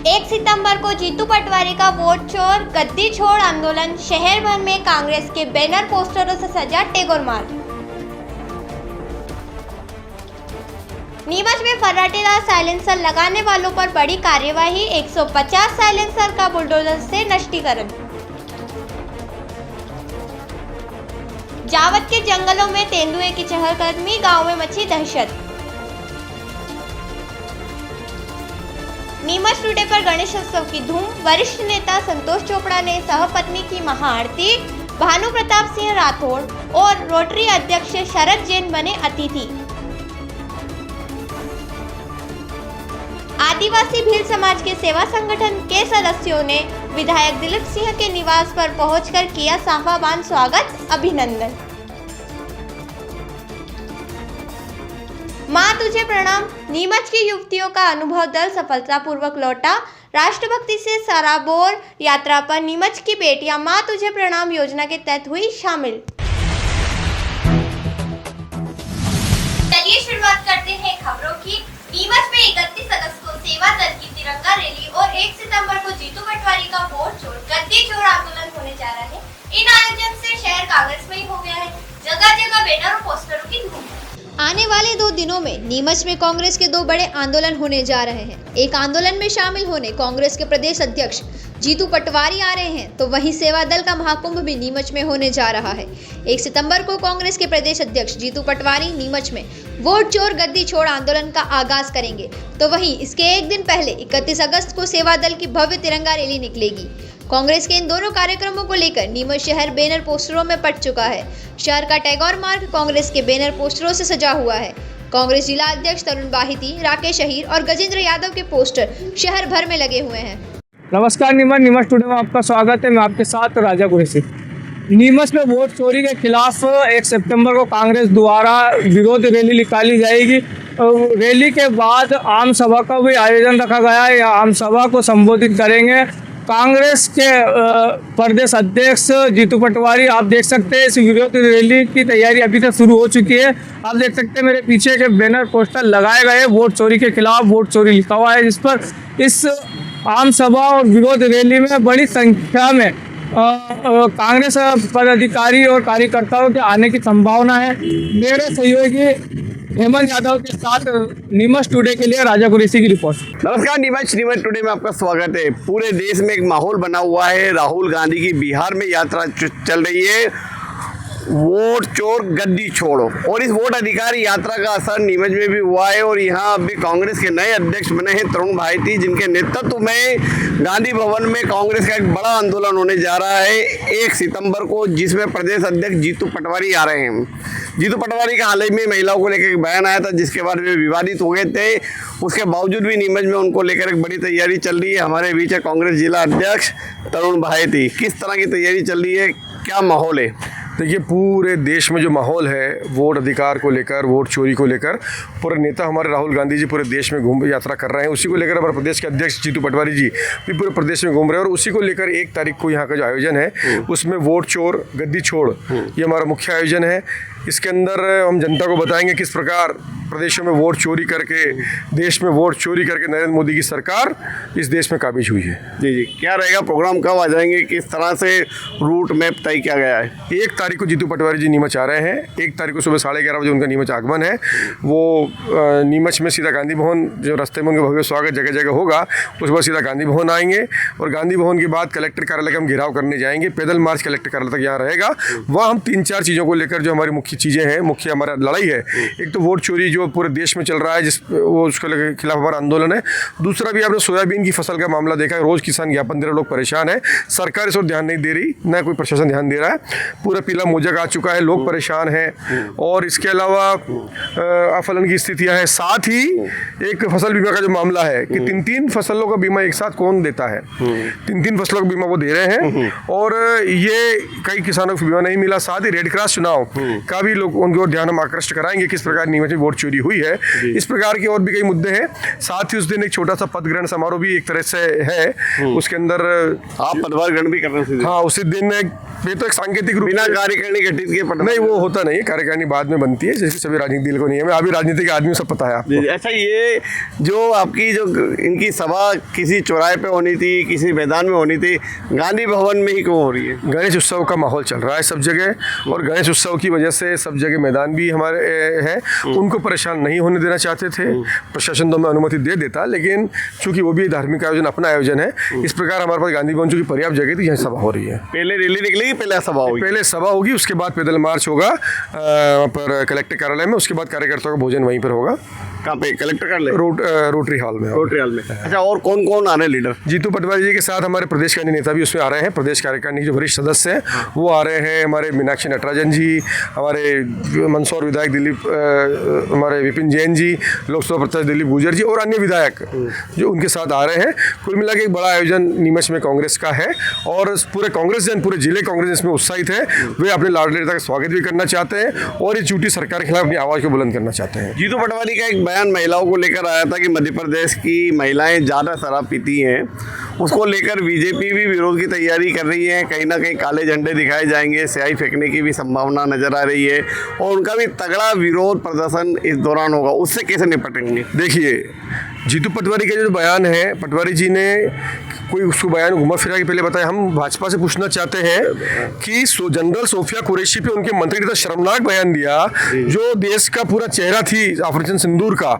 1 सितंबर को जीतू पटवारी का वोट चोर गद्दी छोड़ आंदोलन। शहर भर में कांग्रेस के बैनर पोस्टरों से सजा टैगोर मार्ग। नीमच में फर्राटेदार साइलेंसर लगाने वालों पर बड़ी कार्यवाही। 150 साइलेंसर का बुलडोजर से नष्टीकरण। जावद के जंगलों में तेंदुए की चहलकदमी, गांव में मची दहशत। नीमच टुडे पर गणेशोत्सव की धूम। वरिष्ठ नेता संतोष चोपड़ा ने सहपत्नी की महाआरती। भानु प्रताप सिंह राठौड़ और रोटरी अध्यक्ष शरद जैन बने अतिथि। आदिवासी भील समाज के सेवा संगठन के सदस्यों ने विधायक दिलीप सिंह के निवास पर पहुंचकर किया साफाबान स्वागत, अभिनंदन। मां तुझे प्रणाम। नीमच की युवतियों का अनुभव दल सफलतापूर्वक लौटा। राष्ट्रभक्ति से सराबोर यात्रा पर नीमच की बेटियां मां तुझे प्रणाम योजना के तहत हुई शामिल। चलिए शुरुआत करते हैं खबरों की। नीमच में 31 अगस्त को सेवा दल की तिरंगा रैली और 1 सितंबर को जीतू पटवारी का वोट चोर गद्दी छोड़ आंदोलन होने जा रहा है। इन आयोजन से शहर कांग्रेसमयी हो गया है। जगह जगह बैनर और पोस्टरों की धूम। आने वाले 2 दिनों में नीमच में कांग्रेस के 2 बड़े आंदोलन होने जा रहे हैं। एक आंदोलन में शामिल होने कांग्रेस के प्रदेश अध्यक्ष जीतू पटवारी आ रहे हैं, तो वहीं सेवा दल का महाकुंभ भी नीमच में होने जा रहा है। 1 सितंबर को कांग्रेस के प्रदेश अध्यक्ष जीतू पटवारी नीमच में वोट चोर गद्दी छोड़ आंदोलन का आगाज करेंगे, तो वहीं इसके एक दिन पहले 31 अगस्त को सेवा दल की भव्य तिरंगा रैली निकलेगी। कांग्रेस के इन दोनों कार्यक्रमों को लेकर नीमच शहर बैनर पोस्टरों में पट चुका है। शहर का टैगोर मार्ग कांग्रेस के बैनर पोस्टरों से सजा हुआ है। कांग्रेस जिला अध्यक्ष तरुण बाहिती, राकेश अहीर और गजेंद्र यादव के पोस्टर शहर भर में लगे हुए हैं। नमस्कार नीमच टुडे में आपका स्वागत है। मैं आपके साथ राजा कुरैशी। नीमच में वोट चोरी के खिलाफ 1 सितंबर को कांग्रेस द्वारा विरोध रैली निकाली जाएगी। रैली के बाद आम सभा का भी आयोजन रखा गया है। आम सभा को संबोधित करेंगे कांग्रेस के प्रदेश अध्यक्ष जीतू पटवारी। आप देख सकते हैं इस विरोध रैली की तैयारी अभी तक शुरू हो चुकी है। आप देख सकते हैं मेरे पीछे के बैनर पोस्टर लगाए गए, वोट चोरी के खिलाफ वोट चोरी लिखा हुआ है, जिस पर इस आम सभा और विरोध रैली में बड़ी संख्या में कांग्रेस पदाधिकारी और कार्यकर्ताओं के आने की संभावना है। मेरे सहयोगी हेमंत यादव के साथ नीमच टुडे के लिए राजा कुरैशी की रिपोर्ट। नमस्कार नीमच टुडे में आपका स्वागत है। पूरे देश में एक माहौल बना हुआ है। राहुल गांधी की बिहार में यात्रा चल रही है, वोट चोर गद्दी छोड़ो, और इस वोट अधिकार यात्रा का असर नीमच में भी हुआ है। और यहाँ अभी कांग्रेस के नए अध्यक्ष बने हैं तरुण बाहिती, जिनके नेतृत्व में गांधी भवन में कांग्रेस का एक बड़ा आंदोलन होने जा रहा है 1 सितंबर को, जिसमें प्रदेश अध्यक्ष जीतू पटवारी आ रहे हैं। जीतू पटवारी का हाल ही में महिलाओं को लेकर एक बयान आया था, जिसके बाद वे विवादित हो गए थे। उसके बावजूद भी नीमच में उनको लेकर एक बड़ी तैयारी चल रही है। हमारे बीच है कांग्रेस जिला अध्यक्ष तरुण बाहिती। किस तरह की तैयारी चल रही है, क्या माहौल है? देखिए, पूरे देश में जो माहौल है वोट अधिकार को लेकर, वोट चोरी को लेकर, पूरे नेता हमारे राहुल गांधी जी पूरे देश में घूम यात्रा कर रहे हैं। उसी को लेकर हमारे प्रदेश के अध्यक्ष जीतू पटवारी जी भी पूरे प्रदेश में घूम रहे हैं। और उसी को लेकर 1 तारीख को यहाँ का जो आयोजन है उसमें वोट चोर गद्दी छोड़, ये हमारा मुख्य आयोजन है। इसके अंदर हम जनता को बताएंगे किस प्रकार प्रदेशों में वोट चोरी करके, देश में वोट चोरी करके नरेंद्र मोदी की सरकार इस देश में काबिज हुई है। जी, क्या रहेगा प्रोग्राम, कब आ जाएंगे, किस तरह से रूट मैप तय किया गया है? 1 तारीख को जीतू पटवारी जी नीमच आ रहे हैं। 1 तारीख को सुबह 11:30 बजे उनका नीमच आगमन है। वो नीमच में सीधा गांधी भवन, जो रास्ते में उनका भव्य स्वागत जगह जगह होगा, उसके बाद सीधा गांधी भवन आएंगे। और गांधी भवन के बाद कलेक्टर कार्यालय का हम घेराव करने जाएंगे। पैदल मार्च कलेक्टर कार्यालय तक यहाँ रहेगा। वहाँ हम 3-4 चीज़ों को लेकर जो हमारी मुख्य चीज़ें हैं, मुख्य हमारा लड़ाई है, एक तो वोट चोरी जो पूरे देश में चल रहा है, वो उसके खिलाफ हमारा आंदोलन है। दूसरा भी आपने सोयाबीन की फसल का मामला देखा है, रोज़ किसान ज्ञापन दे रहे, लोग परेशान है। सरकार इस ओर ध्यान नहीं दे रही, न कोई प्रशासन ध्यान दे रहा है। पूरा पीला मोजक आ चुका है, लोग परेशान हैं। और इसके अलावा अफलन की स्थितियाँ हैं। साथ ही एक फसल बीमा का जो मामला है कि 3-3 फसलों का बीमा एक साथ कौन देता है, 3-3 फसलों का बीमा वो दे रहे हैं। और ये कई किसानों को बीमा नहीं मिला। साथ ही रेड क्रॉस चुनाव का उनका भी लोग उनकी ओर ध्यान हम आकृष्ट कराएंगे किस प्रकार नीमच में वोट चोरी हुई है। इस प्रकार के और भी कई मुद्दे हैं। साथ ही उस दिन एक छोटा सा पद ग्रहण समारोह भी एक तरह से है, उसके अंदर आप पदभार ग्रहण भी कर रहे हैं? हाँ, उसी दिन ये तो एक सांकेतिक रूप बिना कार्यकारिणी गठित के नहीं, वो होता नहीं है। कार्यकारिणी बाद में बनती है, जैसे सभी राजनीतिक दल को नहीं है। मैं अभी राजनीतिक आदमी सब पता है आपको। अच्छा, ये जो आपकी जो इनकी सभा किसी चौराहे पे होनी थी, किसी मैदान में होनी थी, गांधी भवन में ही क्यों हो रही है? गणेश उत्सव का माहौल चल रहा है सब जगह, और गणेश उत्सव की वजह से सब जगह मैदान भी हमारे है। उनको परेशान नहीं होने देना चाहते थे, प्रशासन तो हमें अनुमति दे देता, लेकिन चूंकि वो भी धार्मिक आयोजन, अपना आयोजन है, इस प्रकार हमारे पास गांधी भवन चूंकि पर्याप्त जगह थी, यहाँ सभा हो रही है। पहले रैली निकलेगी, पहले सभा होगी? पहले सभा होगी, उसके बाद पैदल मार्च होगा पर कलेक्टर कार्यालय में, उसके बाद कार्यकर्ताओं का भोजन वहीं पर होगा। कहाँ पे? कलेक्टर कार्यालय? रोटरी हॉल में। रोटरी हॉल में। अच्छा, और कौन कौन आ रहे हैं लीडर? जीतू पटवारी जी के साथ हमारे प्रदेश के अन्य नेता भी उसमें आ रहे हैं। प्रदेश कार्यकारिणी के जो वरिष्ठ सदस्य हैं वो आ रहे हैं। हमारे मीनाक्षी नटराजन जी, हमारे मंदसौर विधायक दिलीप, हमारे विपिन जैन जी, लोकसभा प्रत्याशी दिलीप गुर्जर जी और अन्य विधायक जो उनके साथ आ रहे हैं। कुल मिला के एक बड़ा आयोजन नीमच में कांग्रेस का है, और पूरे कांग्रेस जन, पूरे जिले कांग्रेस इसमें उत्साहित है। वे अपने लाडले नेता का स्वागत भी करना चाहते हैं और इस झूठी सरकार के खिलाफ अपनी आवाज़ को बुलंद करना चाहते हैं। जीतू पटवारी का एक बयान महिलाओं को लेकर आया था कि मध्य प्रदेश की महिलाएं ज़्यादा शराब पीती हैं, उसको लेकर बीजेपी भी विरोध की तैयारी कर रही है। कहीं ना कहीं काले झंडे दिखाए जाएंगे, स्याही फेंकने की भी संभावना नजर आ रही है, और उनका भी तगड़ा विरोध प्रदर्शन इस दौरान होगा। उससे कैसे निपटेंगे? देखिए, जीतू पटवारी का जो बयान है, पटवारी जी ने कोई उसको बयान घुमा फिरा के पहले बताया। हम भाजपा से पूछना चाहते हैं कि जनरल सोफिया कुरैशी पे उनके मंत्री ने इतना शर्मनाक बयान दिया, जो देश का पूरा चेहरा थी ऑपरेशन सिंदूर का,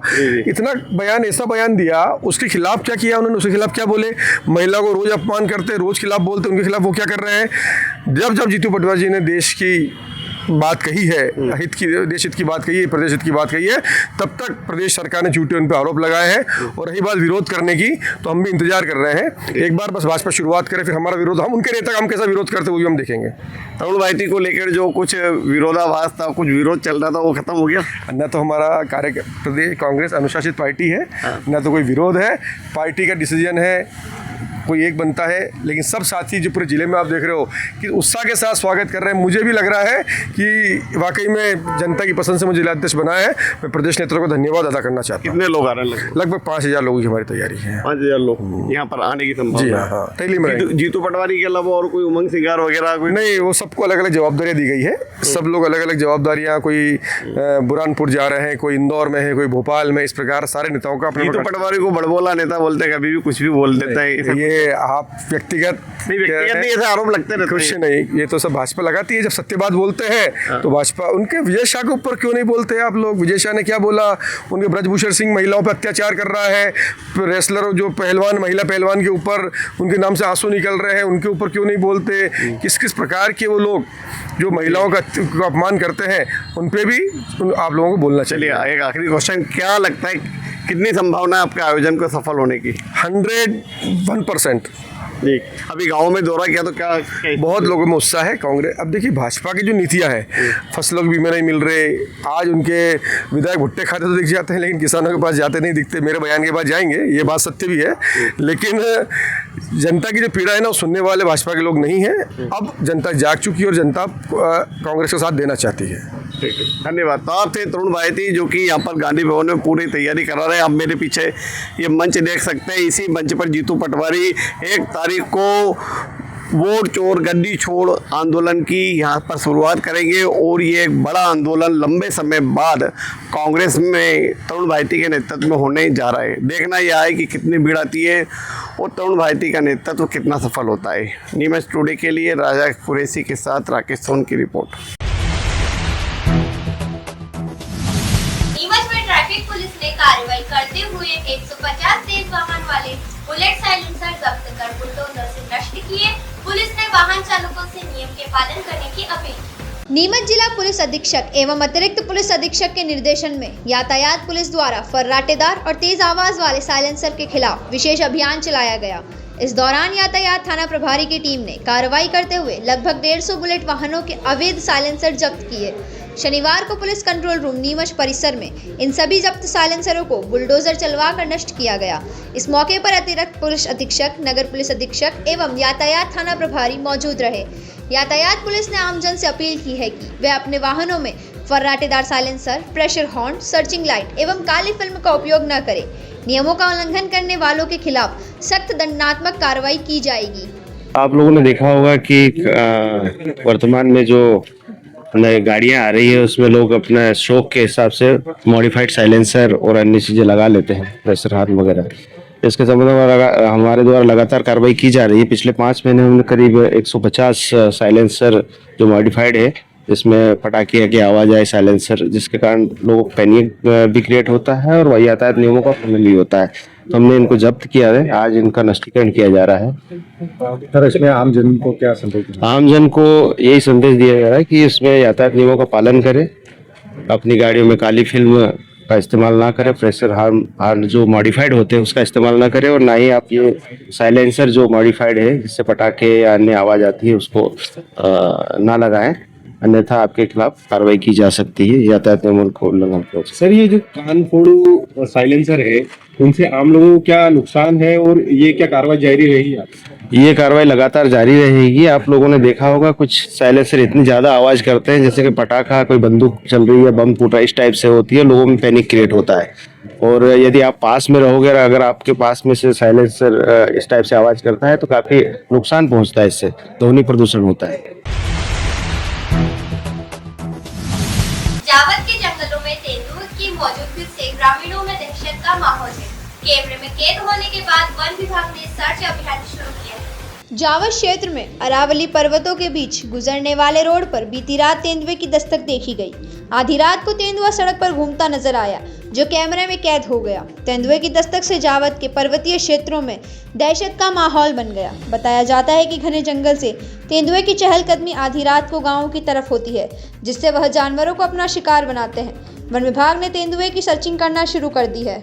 इतना बयान, ऐसा बयान दिया, उसके खिलाफ क्या किया उन्होंने? उसके खिलाफ क्या बोले? महिला को रोज अपमान करते, रोज खिलाफ बोलते, उनके खिलाफ वो क्या कर रहे हैं? जब जीतू पटवारी जी ने देश की बात कही है, हित की, देश हित की बात कही है, प्रदेश हित की बात कही है, तब तक प्रदेश सरकार ने झूठे उन पर आरोप लगाए हैं। और रही बात विरोध करने की, तो हम भी इंतजार कर रहे हैं। एक बार बस भाजपा शुरुआत करे, फिर हमारा विरोध, हम उनके नेता का हम कैसा विरोध करते वो भी हम देखेंगे। तरुण भाईटी को लेकर जो कुछ विरोधाभास था, कुछ विरोध चल रहा था, वो खत्म हो गया? न तो हमारा प्रदेश कांग्रेस अनुशासित पार्टी है, न तो कोई विरोध है। पार्टी का डिसीजन है, कोई एक बनता है, लेकिन सब साथी जो पूरे जिले में आप देख रहे हो कि उत्साह के साथ स्वागत कर रहे हैं। मुझे भी लग रहा है कि वाकई में जनता की पसंद से मुझे जिलाध्यक्ष बनाया है। मैं प्रदेश नेताओं को धन्यवाद अदा करना चाहता हूँ। कितने लोग आ रहे हैं? लगभग 5000 लोगों की हमारी तैयारी है। 5000 लोग यहाँ पर आने की संभावना? जी हाँ, तैली में। जीतू पटवारी के अलावा और कोई उमंग सिंगार वगैरह कोई नहीं, वो सबको अलग अलग जवाबदारियाँ दी गई है। सब लोग अलग अलग जवाबदारियाँ, कोई बुरहानपुर जा रहे हैं, कोई इंदौर में है, कोई भोपाल में, इस प्रकार सारे नेताओं का। जीतू पटवारी को बड़बोला नेता बोलते हैं, कभी भी कुछ भी बोल देता है। ये आप व्यक्तिगत नहीं, ऐसे आरोप लगते रहते हैं। कुछ नहीं, ये तो सब भाजपा लगाती है। जब सत्य बात बोलते हैं तो भाजपा, उनके विजय शाह के ऊपर क्यों नहीं बोलते हैं आप लोग? विजय शाह ने क्या बोला? उनके ब्रजभूषण सिंह महिलाओं पर अत्याचार कर रहा है, रेसलर जो पहलवान, महिला पहलवान के ऊपर उनके नाम से आंसू निकल रहे हैं, उनके ऊपर क्यों नहीं बोलते? किस किस प्रकार के वो लोग जो महिलाओं का अपमान करते हैं, उन पर भी आप लोगों को बोलना चाहिए। एक आखिरी क्वेश्चन, क्या लगता है कितनी संभावना है आपके आयोजन को सफल होने की? 101%। जी, अभी गाँव में दौरा किया तो क्या बहुत लोगों में उत्साह है। कांग्रेस, अब देखिए भाजपा की जो नीतियां हैं, फसलों के बीमा नहीं मिल रहे, आज उनके विधायक भुट्टे खाते तो दिख जाते हैं, लेकिन किसानों के पास जाते नहीं दिखते। मेरे बयान के बाद जाएंगे, ये बात सत्य भी है, लेकिन जनता की जो पीड़ा है ना, वो सुनने वाले भाजपा के लोग नहीं हैं। अब जनता जाग चुकी है और जनता कांग्रेस का साथ देना चाहती है। ठीक है, धन्यवाद। तो आप थे तरुण भाईटी, जो कि यहाँ पर गांधी भवन में पूरी तैयारी करा रहे हैं। आप मेरे पीछे ये मंच देख सकते हैं, इसी मंच पर जीतू पटवारी 1 तारीख को वोट चोर गद्दी छोड़ आंदोलन की यहाँ पर शुरुआत करेंगे, और ये एक बड़ा आंदोलन लंबे समय बाद कांग्रेस में तरुण भाईटी के नेतृत्व में होने जा रहा है। देखना यह है कि कितनी भीड़ आती है और तरुण भाईटी का नेतृत्व कितना सफल होता है। नीमच टुडे के लिए राजा कुरैशी के साथ राकेश सोन की रिपोर्ट। नीमच में ट्रैफिक पुलिस ने कार्रवाई करते हुए 150 तेज वाहन वाले बुलेट साइलेंसर जब्त कर बुलडोजर से नष्ट किए। पुलिस ने वाहन चालकों से नियम के पालन करने की अपील की। नीमच जिला पुलिस अधीक्षक एवं अतिरिक्त पुलिस अधीक्षक के निर्देशन में यातायात पुलिस द्वारा फर्राटेदार और तेज आवाज वाले साइलेंसर के खिलाफ विशेष अभियान चलाया गया। इस दौरान यातायात थाना प्रभारी की टीम ने कार्रवाई करते हुए लगभग 150 बुलेट वाहनों के अवैध साइलेंसर जब्त किए। शनिवार को पुलिस कंट्रोल रूम नीमच परिसर में इन सभी जब्त साइलेंसरों को बुलडोजर चलवाकर नष्ट किया गया। इस मौके पर अतिरिक्त पुलिस अधीक्षक, नगर पुलिस अधीक्षक एवं यातायात थाना प्रभारी मौजूद रहे। यातायात पुलिस ने आमजन से अपील की है कि वे अपने वाहनों में फर्राटेदार silencer, pressure horn, searching light एवं काली फिल्म का उपयोग न करें। नियमों का उल्लंघन करने वालों के खिलाफ सख्त दंडात्मक कार्रवाई की जाएगी। आप लोगों ने देखा होगा कि वर्तमान में जो नई गाड़ियां आ रही है उसमें लोग अपने शौक के हिसाब से मॉडिफाइड साइलेंसर और अन्य चीजें लगा लेते हैं, प्रेशर हॉर्न वगैरह। इसके संबंध में हमारे द्वारा लगातार कार्रवाई की जा रही है। पिछले 5 महीने में हमने करीब 150 साइलेंसर जो मॉडिफाइड है, इसमें पटाखे की आवाज आए साइलेंसर, जिसके कारण लोगों को पैनिक भी क्रिएट होता है और यातायात नियमों का उल्लंघन भी होता है। तो हमने इनको जब्त किया है, आज इनका नष्टीकरण किया जा रहा है। सर, इसमें आम जन को क्या संदेश? आम जन को यही संदेश दिया जा रहा है कि इसमें यातायात नियमों का पालन करें, अपनी गाड़ियों में काली फिल्म का इस्तेमाल ना करें, प्रेशर हॉर्न जो मॉडिफाइड होते हैं उसका इस्तेमाल ना करें, और ना ही आप ये साइलेंसर जो मॉडिफाइड है जिससे पटाखे या अन्य आवाज आती है उसको ना लगाएं, अन्यथा आपके खिलाफ कार्रवाई की जा सकती है यातायात नियमों को उल्लंघन कर। सर, ये जो कान फोड़ू साइलेंसर है उनसे आम लोगों को क्या नुकसान है और ये क्या कार्रवाई जारी रहेगी? ये कार्रवाई लगातार जारी रहेगी। आप लोगों ने देखा होगा कुछ साइलेंसर इतनी ज्यादा आवाज करते हैं जैसे कि पटाखा, कोई बंदूक चल रही है, बम फूट रहा है, इस टाइप से होती है, लोगों में पैनिक क्रिएट होता है। और यदि आप पास में रहोगे, अगर आपके पास में से साइलेंसर इस टाइप से आवाज करता है तो काफी नुकसान पहुंचता है, इससे ध्वनि प्रदूषण होता है। जावद के जंगलों में तेंदुए की मौजूदगी से ग्रामीणों में दहशत का माहौल है। कैमरे में कैद होने के बाद वन विभाग ने सर्च अभियान शुरू किया है। जावद क्षेत्र में अरावली पर्वतों के बीच गुजरने वाले रोड पर बीती रात तेंदुए की दस्तक देखी गई। आधी रात को तेंदुआ सड़क पर घूमता नजर आया, जो कैमरे में कैद हो गया। तेंदुए की दस्तक से जावद के पर्वतीय क्षेत्रों में दहशत का माहौल बन गया। बताया जाता है कि घने जंगल से तेंदुए की चहलकदमी आधी रात को गांवों की तरफ होती है, जिससे वह जानवरों को अपना शिकार बनाते हैं। वन विभाग ने तेंदुए की सर्चिंग करना शुरू कर दी है।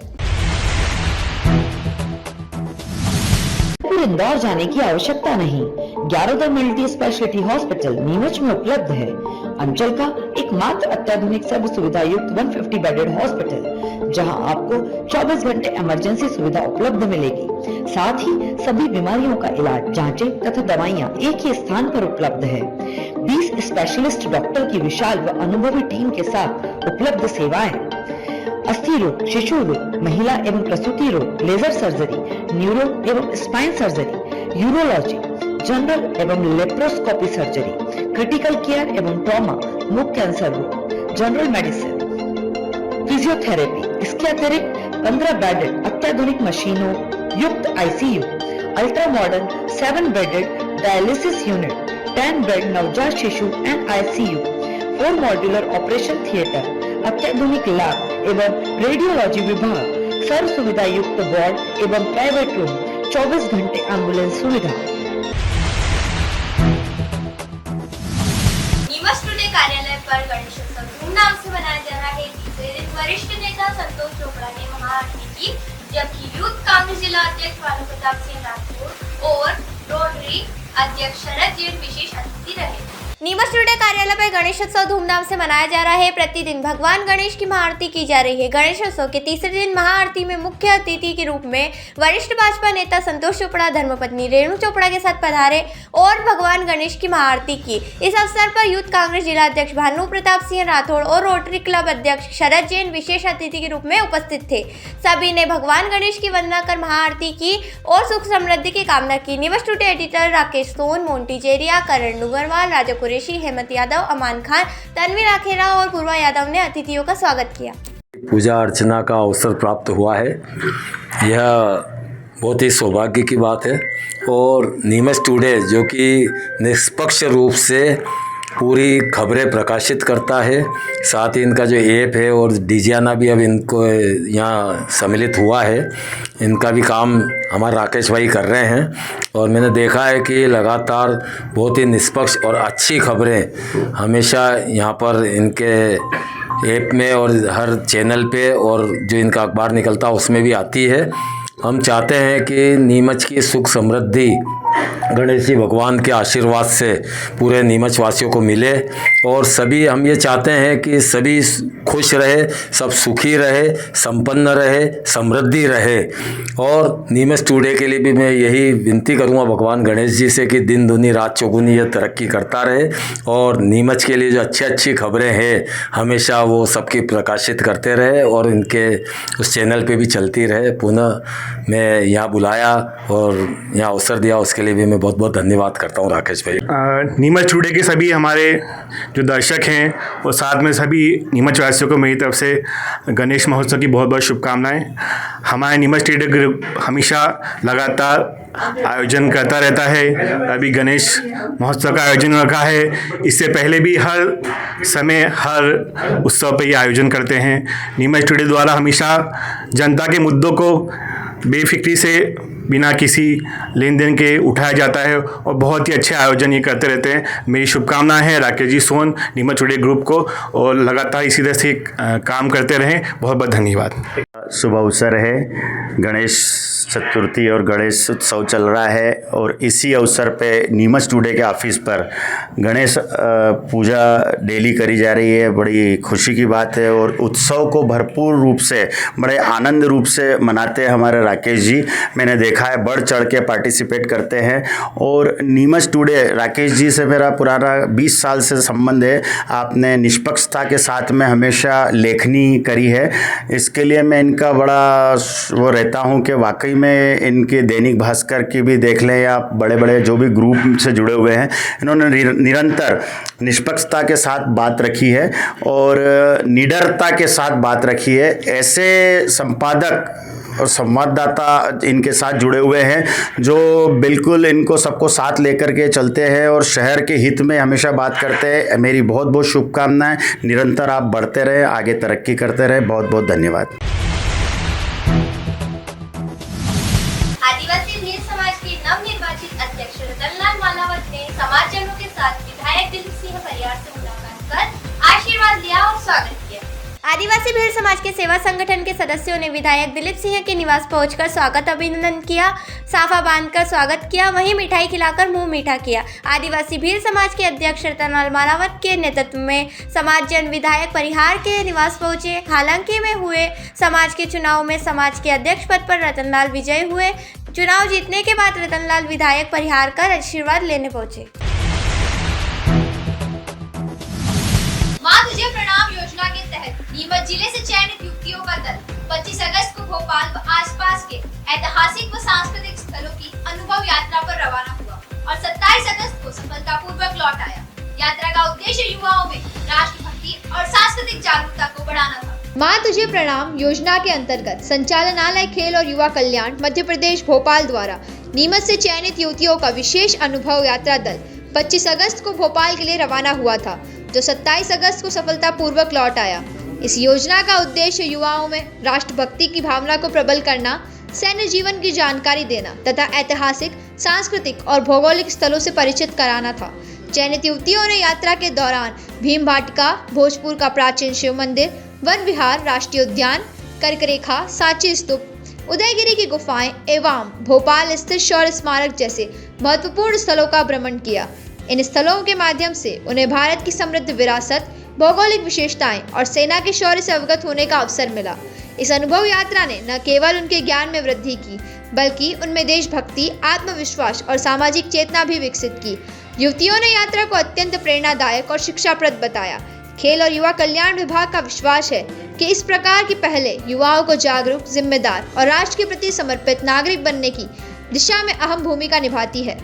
इंदौर जाने की आवश्यकता नहीं। 11 मल्टी स्पेशलिटी हॉस्पिटल नीमच में उपलब्ध है। अंचल का एकमात्र अत्याधुनिक सर्व सुविधा युक्त 150 बेडेड हॉस्पिटल, जहां आपको 24 घंटे इमरजेंसी सुविधा उपलब्ध मिलेगी। साथ ही सभी बीमारियों का इलाज, जांचें तथा दवाइयां एक ही स्थान पर उपलब्ध है। 20 स्पेशलिस्ट डॉक्टर की विशाल व अनुभवी टीम के साथ उपलब्ध सेवाएं: अस्थि रोग, शिशु रोग, महिला एवं प्रसूति रोग, लेजर सर्जरी, न्यूरो एवं स्पाइन सर्जरी, यूरोलॉजी, जनरल एवं लेप्रोस्कोपी सर्जरी, क्रिटिकल केयर एवं ट्रॉमा, मुख कैंसर रोग, जनरल मेडिसिन, फिजियोथेरेपी। इसके अतिरिक्त 15 बेडेड अत्याधुनिक मशीनों युक्त ICU, ultra modern 7 bedded dialysis unit, 10 bed नवजात शिशु and ICU, 4 modular operation theatre, अत्याधुनिक लैब एवं रेडियोलॉजी विभाग, सर्व सुविधा युक्त वार्ड एवं प्राइवेट रूम, 24 घंटे एम्बुलेंस सुविधा। नीमच टुडे कार्यालय पर गणेशोत्सव धूमधाम से मनाया जा रहा है। तीसरे दिन वरिष्ठ नेता संतोष चोपड़ा ने महाआरती की, जबकि यूथ कांग्रेस जिला अध्यक्ष भानु प्रताप सिंह राठौर और रोटरी अध्यक्ष शरद जैन विशेष अतिथि रहे। नीमच टुडे कार्यालय पर गणेशोत्सव धूमधाम से मनाया जा रहा है। प्रतिदिन भगवान गणेश की महाआरती की जा रही है। गणेशोत्सव के तीसरे दिन महाआरती में मुख्य अतिथि के रूप में वरिष्ठ भाजपा नेता संतोष चोपड़ा धर्मपत्नी रेणु चोपड़ा के साथ पधारे और भगवान गणेश की महाआरती की। इस अवसर पर यूथ कांग्रेस जिला अध्यक्ष भानु प्रताप सिंह राठौड़ और रोटरी क्लब अध्यक्ष शरद जैन विशेष अतिथि के रूप में उपस्थित थे। सभी ने भगवान गणेश की वंदना कर महाआरती की और सुख समृद्धि की कामना की। नीमच टुडे एडिटर राकेश सोन, मोंटी जेरिया, करण डूंगरवाल, राजा कुरैशी, हेमंत यादव, अमान खान, तनवीर आखेरा और पूर्वा यादव ने अतिथियों का स्वागत किया। पूजा अर्चना का अवसर प्राप्त हुआ है, यह बहुत ही सौभाग्य की बात है। और नीमच टुडे जो कि निष्पक्ष रूप से पूरी खबरें प्रकाशित करता है, साथ ही इनका जो ऐप है और डिजियाना भी अब इनको यहाँ सम्मिलित हुआ है, इनका भी काम हमारे राकेश भाई कर रहे हैं। और मैंने देखा है कि लगातार बहुत ही निष्पक्ष और अच्छी खबरें हमेशा यहाँ पर इनके ऐप में और हर चैनल पे और जो इनका अखबार निकलता है उसमें भी आती है। हम चाहते हैं कि नीमच की सुख समृद्धि गणेश जी भगवान के आशीर्वाद से पूरे नीमच वासियों को मिले और सभी हम ये चाहते हैं कि सभी खुश रहे, सब सुखी रहे, संपन्न रहे, समृद्धि रहे। और नीमच टुडे के लिए भी मैं यही विनती करूँगा भगवान गणेश जी से कि दिन दुनी रात चौगुनी ये तरक्की करता रहे और नीमच के लिए जो अच्छी खबरें हैं हमेशा वो सबकी प्रकाशित करते रहे और इनके उस चैनल पे भी चलती रहे। पुनः मैं यहाँ बुलाया और यहाँ अवसर दिया, उसके लिए भी मैं बहुत बहुत धन्यवाद करता हूँ राकेश भाई। नीमच टुडे के सभी हमारे जो दर्शक हैं और साथ में सभी नीमच वासियों को मेरी तरफ से गणेश महोत्सव की बहुत बहुत शुभकामनाएं। हमारे नीमच टुडे ग्रुप हमेशा लगातार आयोजन करता रहता है। अभी गणेश महोत्सव का आयोजन रखा है, इससे पहले भी हर समय हर उत्सव पे ये आयोजन करते हैं। नीमच टुडे द्वारा हमेशा जनता के मुद्दों को बेफिक्री से बिना किसी लेन देन के उठाया जाता है और बहुत ही अच्छे आयोजन ये करते रहते हैं। मेरी शुभकामनाएं हैं राकेश जी सोन नीमच टुडे ग्रुप को और लगातार इसी तरह से काम करते रहें। बहुत बहुत धन्यवाद। शुभ अवसर है, गणेश चतुर्थी और गणेश उत्सव चल रहा है और इसी अवसर पे नीमच टुडे के ऑफिस पर गणेश पूजा डेली करी जा रही है। बड़ी खुशी की बात है और उत्सव को भरपूर रूप से बड़े आनंद रूप से मनाते हैं हमारे राकेश जी। मैंने देखा है बढ़ चढ़ के पार्टिसिपेट करते हैं और नीमच टुडे राकेश जी से मेरा पुराना 20 साल से संबंध है। आपने निष्पक्षता के साथ में हमेशा लेखनी करी है, इसके लिए मैं इनका बड़ा वो रहता हूँ कि वाकई में इनके दैनिक भास्कर की भी देख लें या बड़े बड़े जो भी ग्रुप से जुड़े हुए हैं, इन्होंने निरंतर निष्पक्षता के साथ बात रखी है और निडरता के साथ बात रखी है। ऐसे संपादक और संवाददाता इनके साथ जुड़े हुए हैं जो बिल्कुल इनको सबको साथ लेकर के चलते हैं और शहर के हित में हमेशा बात करते हैं। मेरी बहुत बहुत शुभकामनाएं, निरंतर आप बढ़ते रहे, आगे तरक्की करते रहे। बहुत बहुत धन्यवाद। आदिवासी भील समाज के नवनिर्वाचित अध्यक्ष रतनलाल मालावत ने समाजजनों के साथ विधायक दिलीप सिंह परिहार से मुलाकात कर आशीर्वाद लिया और स्वागत किया। आदिवासी भील समाज के सेवा संगठन के सदस्यों ने विधायक दिलीप सिंह के निवास पहुंचकर स्वागत अभिनंदन किया, साफा बांधकर स्वागत किया, वहीं मिठाई खिलाकर मुंह मीठा किया। आदिवासी भील समाज के अध्यक्ष रतनलाल मालावत के नेतृत्व में समाजजन विधायक परिहार के निवास पहुंचे। हालांकि में हुए समाज के चुनाव में समाज के अध्यक्ष पद पर रतनलाल विजयी हुए। चुनाव जीतने के बाद रतनलाल विधायक परिहार का आशीर्वाद लेने पहुंचे। मां तुझे प्रणाम योजना के तहत नीमच जिले से चयनित युवतियों का दल 25 अगस्त को भोपाल व आसपास के ऐतिहासिक व सांस्कृतिक स्थलों की अनुभव यात्रा पर रवाना हुआ और 27 अगस्त को सफलतापूर्वक लौट आया। यात्रा का उद्देश्य युवाओं में राष्ट्रभक्ति और सांस्कृतिक जागरूकता को बढ़ाना था। माँ तुझे प्रणाम योजना के अंतर्गत संचालनालय खेल और युवा कल्याण मध्य प्रदेश भोपाल द्वारा नीमच से चयनित युवतियों का विशेष अनुभव यात्रा दल 25 अगस्त को भोपाल के लिए रवाना हुआ था, जो 27 अगस्त को सफलतापूर्वक लौट आया। इस योजना का उद्देश्य युवाओं में राष्ट्रभक्ति की भावना को प्रबल करना, सैन्य जीवन की जानकारी देना तथा ऐतिहासिक, सांस्कृतिक और भौगोलिक स्थलों से परिचित कराना था। चयनित युवतियों ने यात्रा के दौरान भीम भाटका, भोजपुर का प्राचीन शिव मंदिर, वन विहार, राष्ट्रीय उद्यान, कर्करेखा, सांची स्तूप, उदयगिरी की गुफाएं एवं भोपाल स्थित शौर्य स्मारक जैसे महत्वपूर्ण स्थलों का भ्रमण किया। इन स्थलों के माध्यम से उन्हें भारत की समृद्ध विरासत, भौगोलिक विशेषताएं और सेना के शौर्य से अवगत होने का अवसर मिला। इस अनुभव यात्रा ने न केवल उनके ज्ञान में वृद्धि की, बल्कि उनमें देशभक्ति, आत्मविश्वास और सामाजिक चेतना भी विकसित की। युवतियों ने यात्रा को अत्यंत प्रेरणादायक और शिक्षाप्रद बताया। खेल और युवा कल्याण विभाग का विश्वास है कि इस प्रकार की पहले युवाओं को जागरूक, जिम्मेदार और राष्ट्र के प्रति समर्पित नागरिक बनने की दिशा में अहम भूमिका निभाती है।